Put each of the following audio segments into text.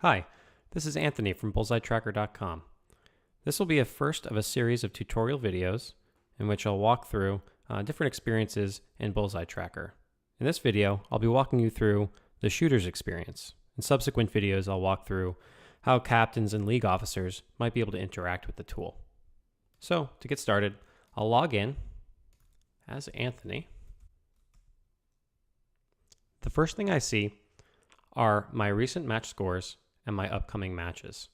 Hi, this is Anthony from BullseyeTracker.com. This will be a first of a series of tutorial videos in which I'll walk through different experiences in Bullseye Tracker. In this video, I'll be walking you through the shooter's experience. In subsequent videos, I'll walk through how captains and league officers might be able to interact with the tool. So, to get started, I'll log in as Anthony. The first thing I see are my recent match scores and my upcoming matches.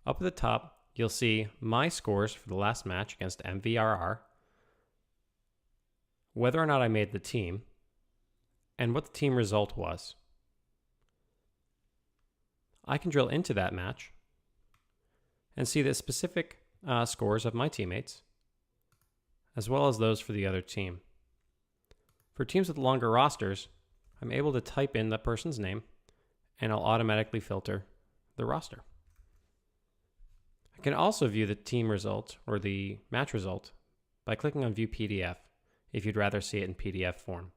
Up at the top, you'll see my scores for the last match against MVRR, whether or not I made the team, and what the team result was. I can drill into that match and see the specific scores of my teammates, as well as those for the other team. For teams with longer rosters, I'm able to type in the person's name, and I'll automatically filter the roster. I can also view the team result or the match result by clicking on View PDF if you'd rather see it in PDF form.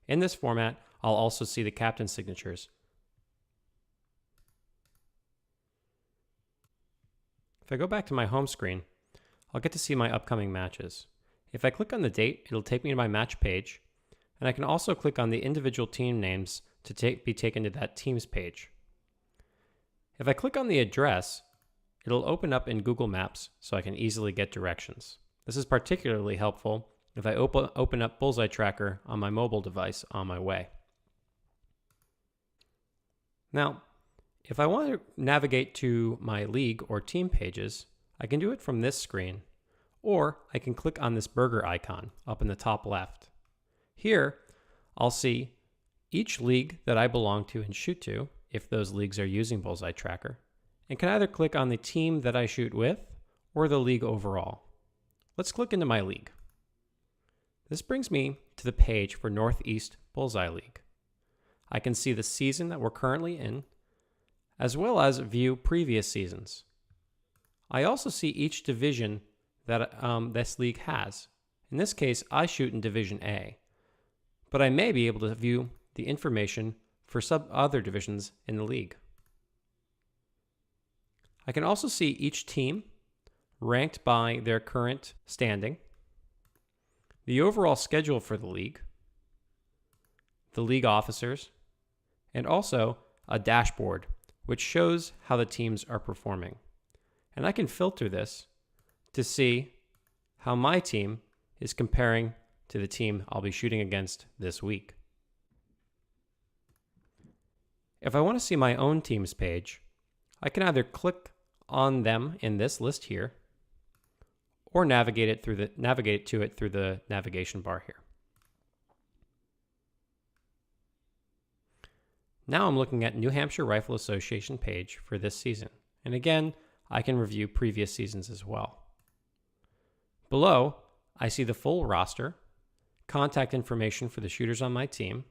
In this format, I'll also see the captain's signatures. If I go back to my home screen, I'll get to see my upcoming matches. If I click on the date, it'll take me to my match page, and I can also click on the individual team names to be taken to that team's page. If I click on the address, it'll open up in Google Maps so I can easily get directions. This is particularly helpful if I open up Bullseye Tracker on my mobile device on my way. Now, if I want to navigate to my league or team pages, I can do it from this screen, or I can click on this burger icon up in the top left. Here, I'll see each league that I belong to and shoot to, if those leagues are using Bullseye Tracker, and can either click on the team that I shoot with or the league overall. Let's click into my league. This brings me to the page for Northeast Bullseye League. I can see the season that we're currently in, as well as view previous seasons. I also see each division that this league has. In this case, I shoot in Division A, but I may be able to view the information for other divisions in the league. I can also see each team ranked by their current standing, the overall schedule for the league officers, and also a dashboard which shows how the teams are performing. And I can filter this to see how my team is comparing to the team I'll be shooting against this week. If I want to see my own team's page, I can either click on them in this list here, or navigate to it through the navigation bar here. Now I'm looking at New Hampshire Rifle Association page for this season, and again, I can review previous seasons as well. Below, I see the full roster, contact information for the shooters on my team,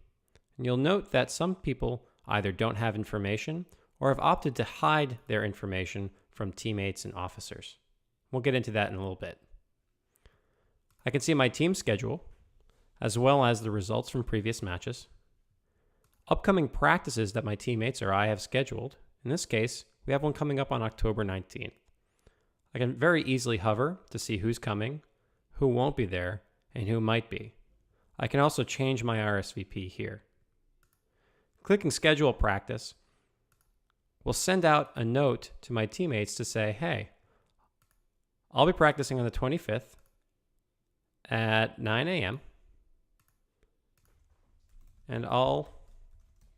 and you'll note that some people either don't have information or have opted to hide their information from teammates and officers. We'll get into that in a little bit. I can see my team schedule, as well as the results from previous matches, upcoming practices that my teammates or I have scheduled. In this case, we have one coming up on October 19th. I can very easily hover to see who's coming, who won't be there, and who might be. I can also change my RSVP here. Clicking Schedule Practice will send out a note to my teammates to say, hey, I'll be practicing on the 25th at 9 a.m. and I'll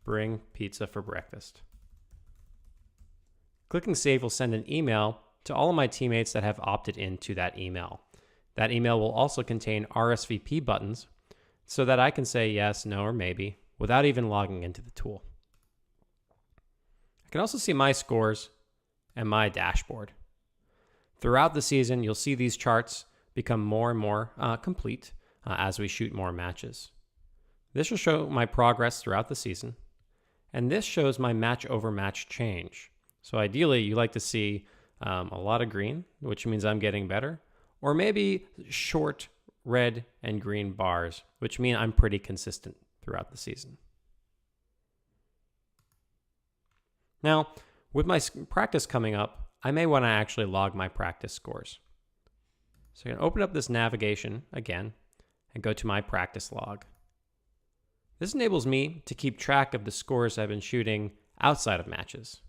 bring pizza for breakfast. Clicking Save will send an email to all of my teammates that have opted into that email. That email will also contain RSVP buttons so that I can say yes, no, or maybe without even logging into the tool. I can also see my scores and my dashboard. Throughout the season, you'll see these charts become more and more complete as we shoot more matches. This will show my progress throughout the season, and this shows my match over match change. So ideally, you like to see a lot of green, which means I'm getting better, or maybe short red and green bars, which mean I'm pretty consistent throughout the season. Now, with my practice coming up, I may want to actually log my practice scores. So I can open up this navigation again and go to my practice log. This enables me to keep track of the scores I've been shooting outside of matches.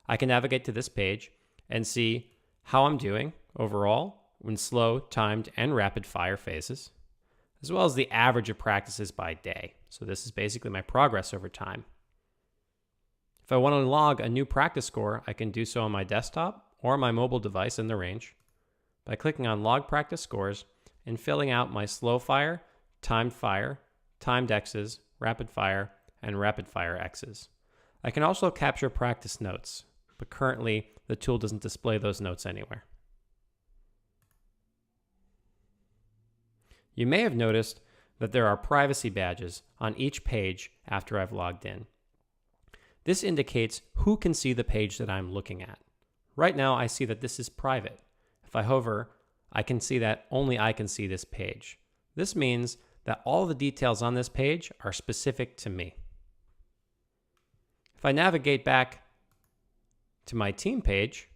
I can navigate to this page and see how I'm doing overall in slow, timed, and rapid fire phases, as well as the average of practices by day. So this is basically my progress over time. If I want to log a new practice score, I can do so on my desktop or my mobile device in the range by clicking on Log Practice Scores and filling out my slow fire, timed X's, rapid fire, and rapid fire X's. I can also capture practice notes, but currently the tool doesn't display those notes anywhere. You may have noticed that there are privacy badges on each page after I've logged in. This indicates who can see the page that I'm looking at. Right now, I see that this is private. If I hover, I can see that only I can see this page. This means that all the details on this page are specific to me. If I navigate back to my team page,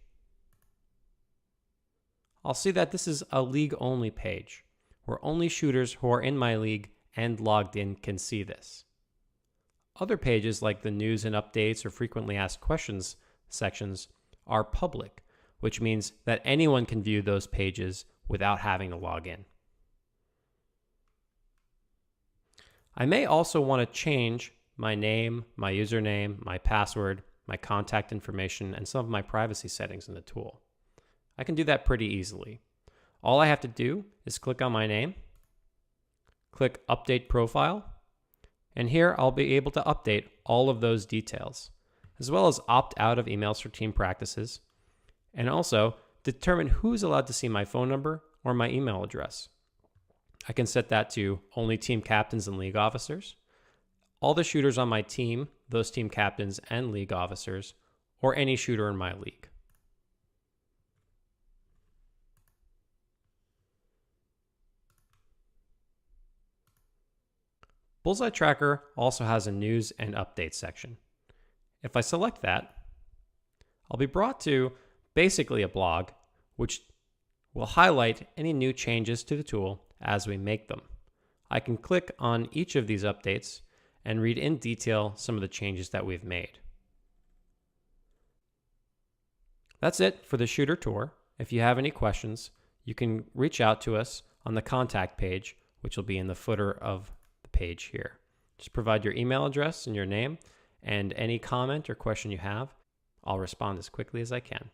I'll see that this is a league-only page, where only shooters who are in my league and logged in can see this. Other pages like the news and updates or frequently asked questions sections are public, which means that anyone can view those pages without having to log in. I may also want to change my name, my username, my password, my contact information, and some of my privacy settings in the tool. I can do that pretty easily. All I have to do is click on my name, click Update Profile, and here I'll be able to update all of those details, as well as opt out of emails for team practices, and also determine who's allowed to see my phone number or my email address. I can set that to only team captains and league officers, all the shooters on my team, those team captains and league officers, or any shooter in my league. Bullseye Tracker also has a news and updates section. If I select that, I'll be brought to basically a blog, which will highlight any new changes to the tool as we make them. I can click on each of these updates and read in detail some of the changes that we've made. That's it for the shooter tour. If you have any questions, you can reach out to us on the contact page, which will be in the footer of the page here. Just provide your email address and your name, and any comment or question you have, I'll respond as quickly as I can.